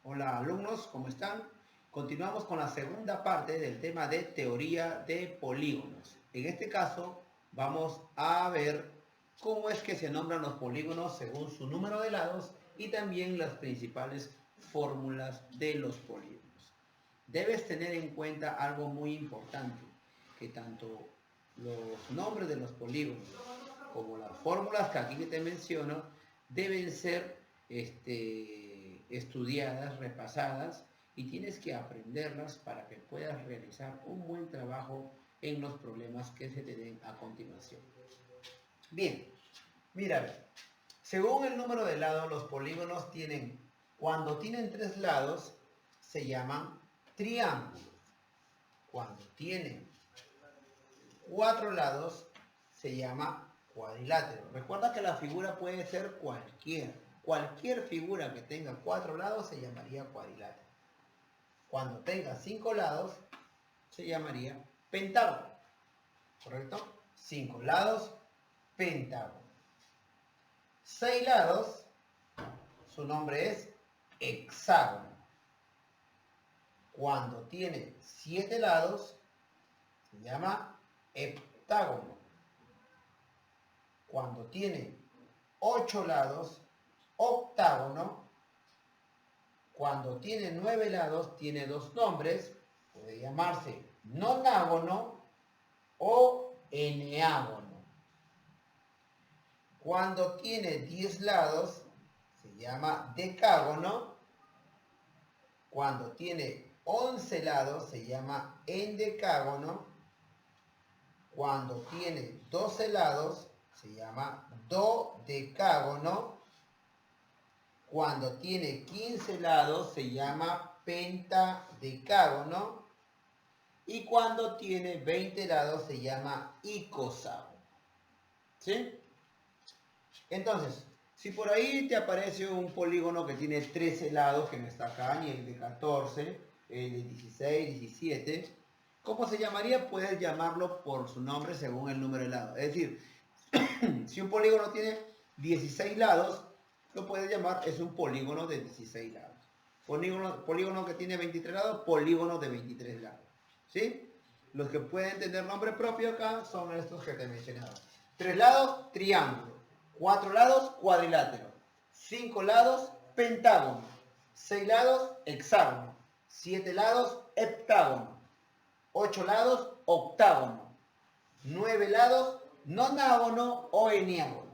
Hola alumnos, ¿cómo están? Continuamos con la segunda parte del tema de teoría de polígonos. En este caso vamos a ver cómo es que se nombran los polígonos según su número de lados y también las principales fórmulas de los polígonos. Debes tener en cuenta algo muy importante, que tanto los nombres de los polígonos como las fórmulas que aquí te menciono deben ser estudiadas, repasadas y tienes que aprenderlas para que puedas realizar un buen trabajo en los problemas que se te den a continuación. Bien, mira, según el número de lados, los polígonos tienen, cuando tienen 3 lados, se llaman triángulos. Cuando tienen 4 lados, se llama cuadrilátero. Recuerda que la figura puede ser cualquiera. Cualquier figura que tenga 4 lados se llamaría cuadrilátero. Cuando tenga 5 lados, se llamaría pentágono. ¿Correcto? 5 lados, pentágono. 6 lados, su nombre es hexágono. Cuando tiene 7 lados, se llama heptágono. Cuando tiene 8 lados, octágono. Cuando tiene 9 lados, tiene 2 nombres. Puede llamarse nonágono o eneágono. Cuando tiene 10 lados, se llama decágono. Cuando tiene 11 lados, se llama endecágono. Cuando tiene 12 lados, se llama dodecágono. Cuando tiene 15 lados, se llama pentadecágono. Y cuando tiene 20 lados, se llama icoságono. ¿Sí? Entonces, si por ahí te aparece un polígono que tiene 13 lados, que no está acá, ni el de 14, el de 16, 17, ¿cómo se llamaría? Puedes llamarlo por su nombre según el número de lados. Es decir, si un polígono tiene 16 lados, lo puedes llamar, es un polígono de 16 lados. Polígono que tiene 23 lados, polígono de 23 lados. ¿Sí? Los que pueden tener nombre propio acá son estos que te he mencionado. 3 lados, triángulo. 4 lados, cuadrilátero. 5 lados, pentágono. 6 lados, hexágono. 7 lados, heptágono. 8 lados, octágono. 9 lados, nonágono o eneágono.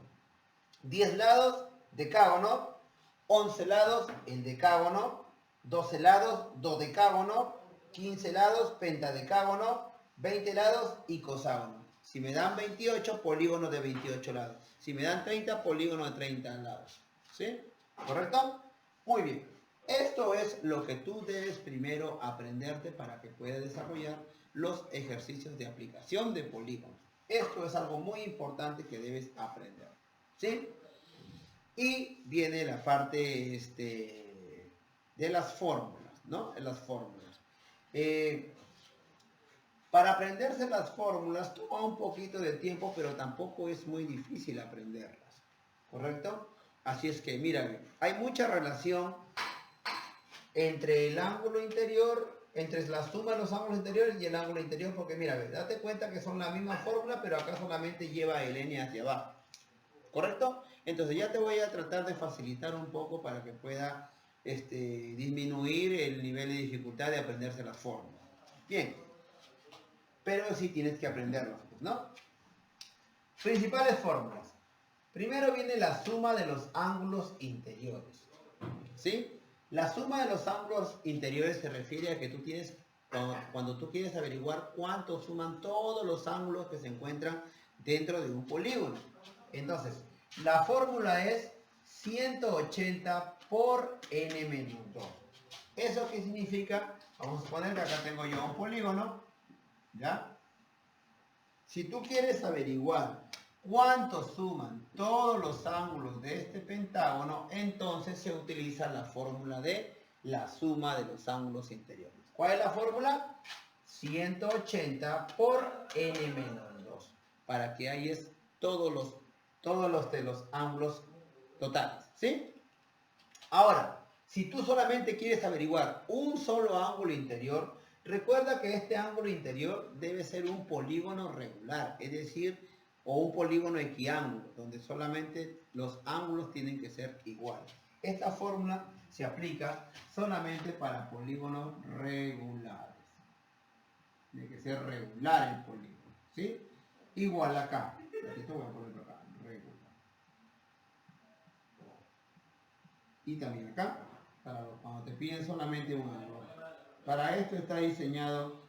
10 lados, decágono. 11 lados, endecágono. 12 lados, dodecágono. 15 lados, pentadecágono. 20 lados, icoságono. Si me dan 28, polígono de 28 lados. Si me dan 30, polígono de 30 lados. ¿Sí? ¿Correcto? Muy bien. Esto es lo que tú debes primero aprenderte para que puedas desarrollar los ejercicios de aplicación de polígonos. Esto es algo muy importante que debes aprender. ¿Sí? Y viene la parte de las fórmulas, ¿no? Las fórmulas. Para aprenderse las fórmulas toma un poquito de tiempo, pero tampoco es muy difícil aprenderlas. ¿Correcto? Así es que, mira, hay mucha relación entre el ángulo interior, entre la suma de los ángulos interiores y el ángulo interior, porque mira, date cuenta que son la misma fórmula, pero acá solamente lleva el n hacia abajo. ¿Correcto? Entonces ya te voy a tratar de facilitar un poco para que pueda disminuir el nivel de dificultad de aprenderse las fórmulas. Bien, pero sí tienes que aprenderlas, ¿no? Principales fórmulas. Primero viene la suma de los ángulos interiores. ¿Sí? La suma de los ángulos interiores se refiere a que tú tienes, cuando tú quieres averiguar cuánto suman todos los ángulos que se encuentran dentro de un polígono. Entonces, la fórmula es 180 por n menos 2. ¿Eso qué significa? Vamos a suponer que acá tengo yo un polígono, ¿ya? Si tú quieres averiguar cuánto suman todos los ángulos de este pentágono, entonces se utiliza la fórmula de la suma de los ángulos interiores. ¿Cuál es la fórmula? 180 por n menos 2, para que halles todos los de los ángulos totales, ¿sí? Ahora, Si tú solamente quieres averiguar un solo ángulo interior, recuerda que este ángulo interior debe ser un polígono regular, es decir, o un polígono equiángulo, donde solamente los ángulos tienen que ser iguales. Esta fórmula se aplica solamente para polígonos regulares. Tiene que ser regular el polígono, ¿sí? Igual acá. Esto voy a ponerlo acá, regular. Y también acá, cuando te piden solamente un ángulo. Para esto está diseñado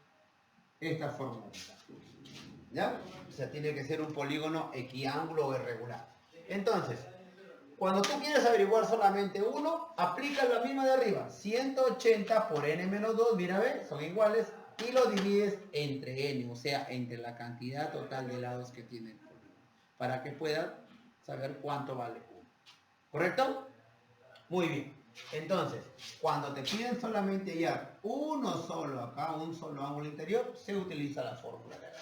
esta fórmula. ¿Ya? O sea, tiene que ser un polígono equiángulo o irregular. Entonces, cuando tú quieres averiguar solamente uno, aplica la misma de arriba. 180 por n menos 2, mira, ve, son iguales. Y lo divides entre n, o sea, entre la cantidad total de lados que tiene el polígono. Para que puedas saber cuánto vale uno. ¿Correcto? Muy bien. Entonces, cuando te piden solamente hallar uno solo acá, un solo ángulo interior, se utiliza la fórmula de acá.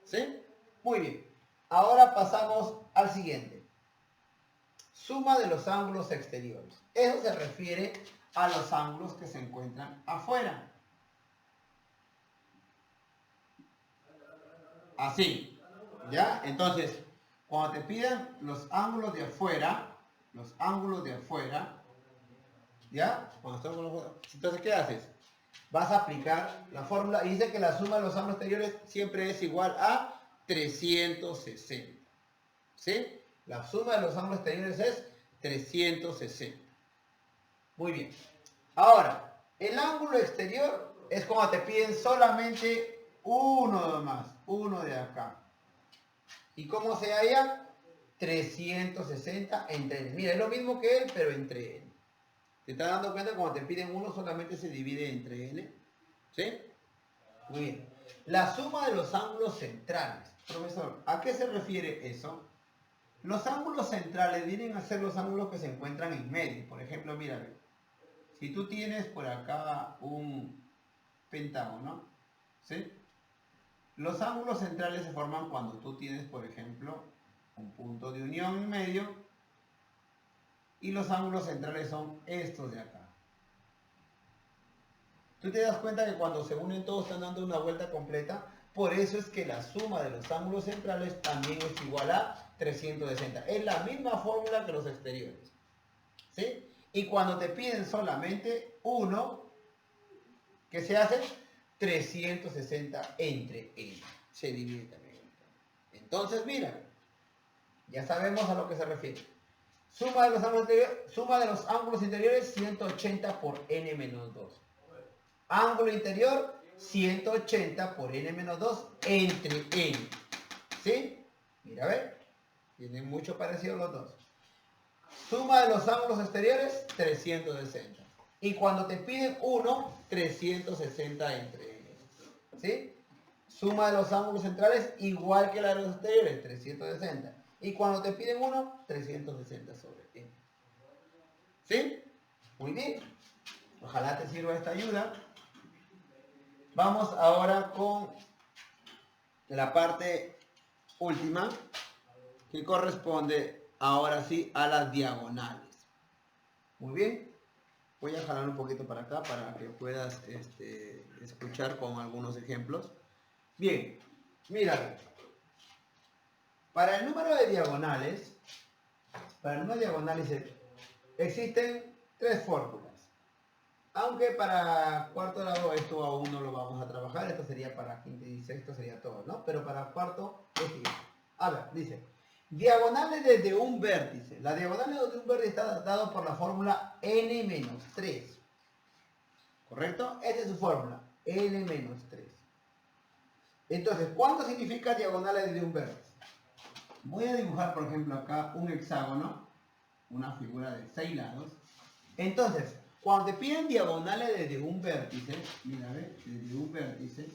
¿Sí? Muy bien. Ahora pasamos al siguiente. Suma de los ángulos exteriores. Eso se refiere a los ángulos que se encuentran afuera. Así. ¿Ya? Entonces, cuando te pidan los ángulos de afuera, ¿ya? Entonces, ¿qué haces? Vas a aplicar la fórmula y dice que la suma de los ángulos exteriores siempre es igual a 360. ¿Sí? La suma de los ángulos exteriores es 360. Muy bien. Ahora, el ángulo exterior es cuando te piden solamente uno más, uno de acá. ¿Y cómo se halla? 360 entre n. Mira, es lo mismo que él, pero entre n. ¿Te estás dando cuenta? Cuando te piden uno solamente se divide entre n. ¿Sí? Muy bien. La suma de los ángulos centrales. Profesor, ¿a qué se refiere eso? Los ángulos centrales vienen a ser los ángulos que se encuentran en medio. Por ejemplo, mira, si tú tienes por acá un pentágono, ¿sí? Los ángulos centrales se forman cuando tú tienes, por ejemplo, un punto de unión en medio y los ángulos centrales son estos de acá. Tú te das cuenta que cuando se unen todos están dando una vuelta completa, por eso es que la suma de los ángulos centrales también es igual a 360. Es la misma fórmula que los exteriores. ¿Sí? Y cuando te piden solamente uno, ¿qué se hace? 360 entre n. Se divide también. Entonces, mira, ya sabemos a lo que se refiere. Suma de los ángulos interiores, 180 por n menos 2. Ángulo interior, 180 por n menos 2 entre n. ¿Sí? Mira, ve. Tienen mucho parecido los dos. Suma de los ángulos exteriores, 360. Y cuando te piden 1, 360 entre n. ¿Sí? Suma de los ángulos centrales, igual que la de los exteriores, 360. Y cuando te piden 1, 360 sobre n. ¿Sí? Muy bien. Ojalá te sirva esta ayuda. Vamos ahora con la parte última, que corresponde ahora sí a las diagonales. Muy bien. Voy a jalar un poquito para acá para que puedas escuchar con algunos ejemplos. Bien, mira. Para el número de diagonales, existen tres fórmulas. Aunque para cuarto grado esto aún no lo vamos a trabajar, esto sería para quinto y sexto, sería todo, ¿no? Pero para cuarto es igual. A ver, dice, diagonales desde un vértice. La diagonal desde un vértice está dado por la fórmula n-3. ¿Correcto? Esta es su fórmula, n-3. Entonces, ¿cuánto significa diagonales desde un vértice? Voy a dibujar, por ejemplo, acá un hexágono, una figura de 6 lados. Entonces, cuando te piden diagonales desde un vértice, mira, ¿ves? Desde un vértice,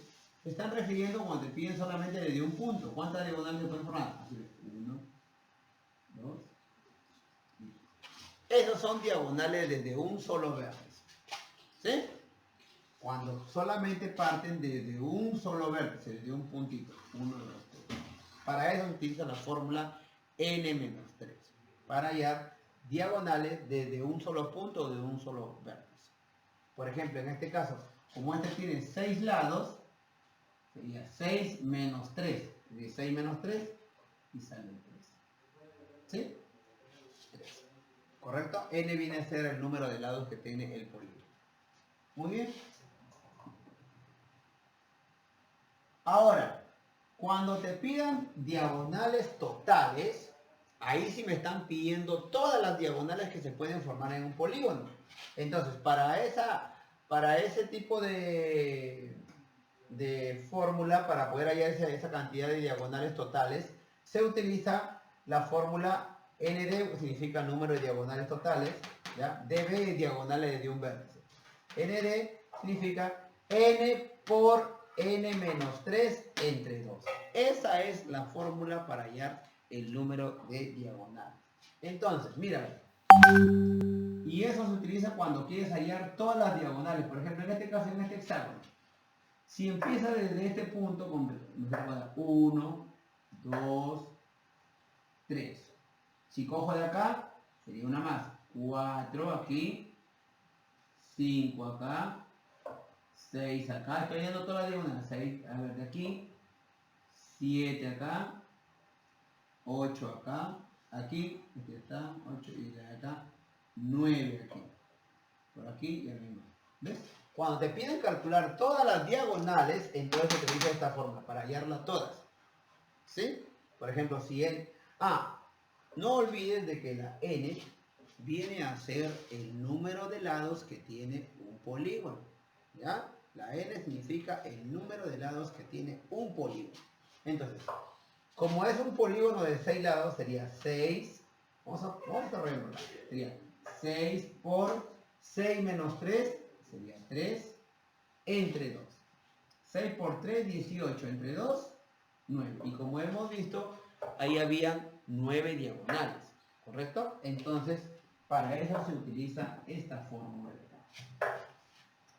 se están refiriendo cuando te piden solamente desde un punto. ¿Cuántas diagonales se pueden formar? 1, 2. Esos son diagonales desde un solo vértice. ¿Sí? Cuando solamente parten desde un solo vértice, desde un puntito. 1, 2, 3. Para eso se utiliza la fórmula n-3. Para hallar diagonales desde un solo punto o de un solo vértice. Por ejemplo, en este caso, como este tiene 6 lados, sería 6 menos 3. De 6 menos 3 y sale 3. ¿Sí? 3. ¿Correcto? N viene a ser el número de lados que tiene el polígono. Muy bien. Ahora, cuando te pidan diagonales totales, ahí sí me están pidiendo todas las diagonales que se pueden formar en un polígono. Entonces, para ese tipo de fórmula, para poder hallar esa cantidad de diagonales totales, se utiliza la fórmula ND, que significa número de diagonales totales, ¿ya? DB, diagonales de un vértice. ND significa N por N menos 3 entre 2. Esa es la fórmula para hallar el número de diagonales. Entonces, mira. Y eso se utiliza cuando quieres hallar todas las diagonales. Por ejemplo, en este caso, en este hexágono. Si empieza desde este punto, con 1, 2, 3. Si cojo de acá, sería una más. 4 aquí, 5 acá, 6 acá. Estoy viendo todas las diagonales. 6, a ver, de aquí, 7 acá, 8 acá, aquí está, 8 y de acá, 9 aquí. Por aquí y arriba. ¿Ves? Cuando te piden calcular todas las diagonales, entonces se utiliza esta fórmula para hallarlas todas. ¿Sí? Por ejemplo, si n... no olvides de que la n viene a ser el número de lados que tiene un polígono. ¿Ya? La n significa el número de lados que tiene un polígono. Entonces, como es un polígono de 6 lados, sería 6. Vamos a reemplazar. Sería 6 por 6 menos 3, sería 3 entre 2. 6 por 3, 18 entre 2, 9. Y como hemos visto, ahí habían 9 diagonales, ¿correcto? Entonces, para eso se utiliza esta fórmula.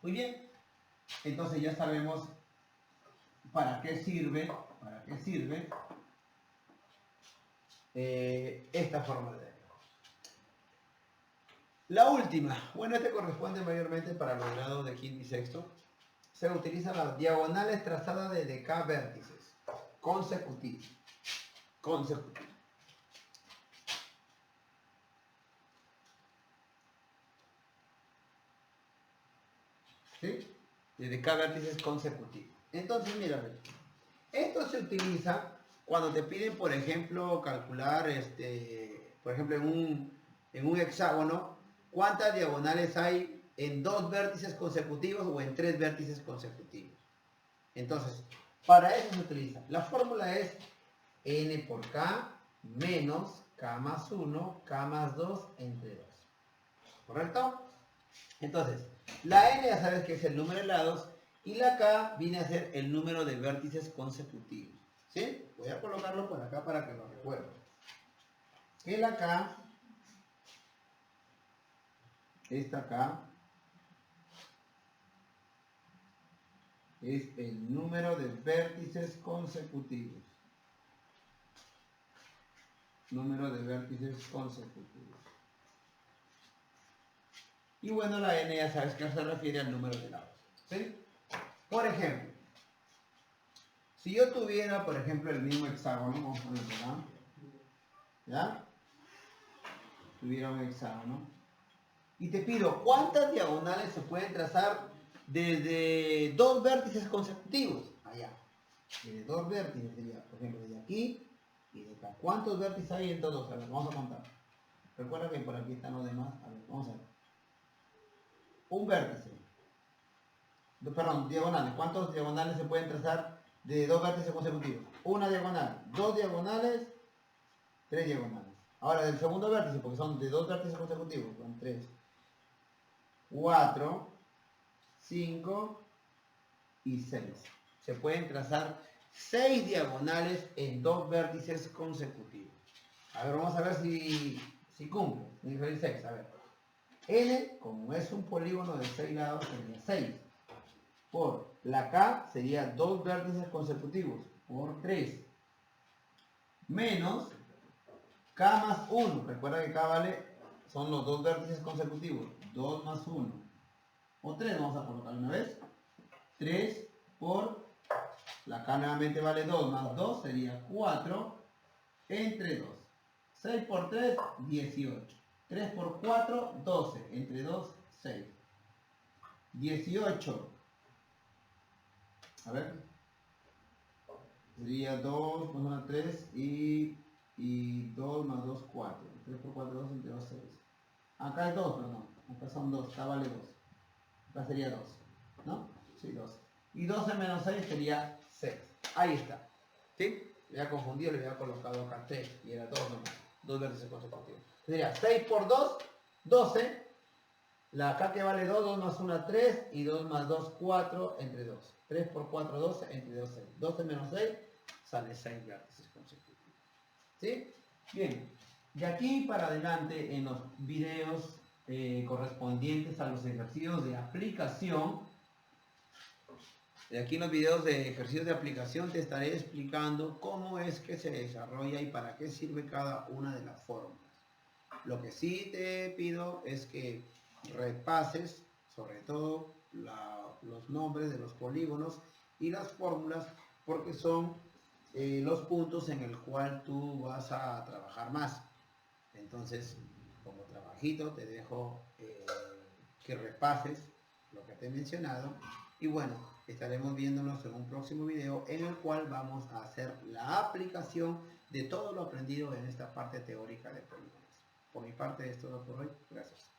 Muy bien. Entonces ya sabemos para qué sirve esta fórmula. La última, bueno, este corresponde mayormente para los grados de quinto y sexto. Se utilizan las diagonales trazadas desde K vértices consecutivos. ¿Sí? Desde K vértices consecutivos. Entonces, mira, esto se utiliza cuando te piden, por ejemplo, calcular, por ejemplo, en un hexágono, cuántas diagonales hay en 2 vértices consecutivos o en 3 vértices consecutivos. Entonces, para eso se utiliza. La fórmula es n por k menos k más 1, k más 2 entre 2. ¿Correcto? Entonces, la n ya sabes que es el número de lados y la k viene a ser el número de vértices consecutivos. ¿Sí? Voy a colocarlo por acá para que lo recuerden. Que la k, esta k, es el número de vértices consecutivos. Número de vértices consecutivos. Y bueno, la n ya sabes que se refiere al número de lados. ¿Sí? Por ejemplo, si yo tuviera, por ejemplo, el mismo hexágono, vamos a ponerlo acá, ¿ya? Tuviera un hexágono. Y te pido, ¿cuántas diagonales se pueden trazar desde 2 vértices consecutivos? Allá. Desde 2 vértices sería, por ejemplo, desde aquí y de acá. ¿Cuántos vértices hay en todos? A ver, vamos a contar. Recuerda que por aquí están los demás. A ver, vamos a ver. Un vértice. Perdón, diagonales. ¿Cuántos diagonales se pueden trazar de 2 vértices consecutivos? Una diagonal, 2 diagonales, 3 diagonales. Ahora del segundo vértice, porque son de 2 vértices consecutivos, son 3, 4, 5 y 6. Se pueden trazar 6 diagonales en 2 vértices consecutivos. A ver, vamos a ver si cumple. Tiene que ser 6, a ver. N, como es un polígono de 6 lados, sería 6. Por la K sería 2 vértices consecutivos, por 3. Menos K más 1. Recuerda que K vale son los dos vértices consecutivos. 2 más 1. O 3, vamos a colocar una vez. 3 por, la K nuevamente vale 2, más 2 sería 4, entre 2. 6 por 3, 18. 3 por 4, 12. Entre 2, 6. 18. A ver. Sería 2 más 1, 3 y 2 más 2, 4. 3 por 4, 2, entre 2, 6. Acá es 2, perdón. Acá son 2, acá vale 2. Acá sería 2, ¿no? Sí, 2. Y 12 menos 6 sería 6. Ahí está. ¿Sí? Me había confundido, le había colocado acá 3 y era 2 nomás. 2 vértices consecutivos. Sería 6 por 2, 12. La acá que vale 2, 2 más 1, 3 y 2 más 2, 4 entre 2. 3 por 4, 12, entre 2, 6. 12 menos 6 sale 6 vértices consecutivos. ¿Sí? Bien. De aquí para adelante en los videos correspondientes a los ejercicios de aplicación, de aquí en los videos de ejercicios de aplicación te estaré explicando cómo es que se desarrolla y para qué sirve cada una de las fórmulas. Lo que sí te pido es que repases sobre todo los nombres de los polígonos y las fórmulas porque son los puntos en el cual tú vas a trabajar más. Entonces, como trabajito, te dejo que repases lo que te he mencionado. Y bueno, estaremos viéndonos en un próximo video en el cual vamos a hacer la aplicación de todo lo aprendido en esta parte teórica de polígonos. Por mi parte es todo por hoy. Gracias.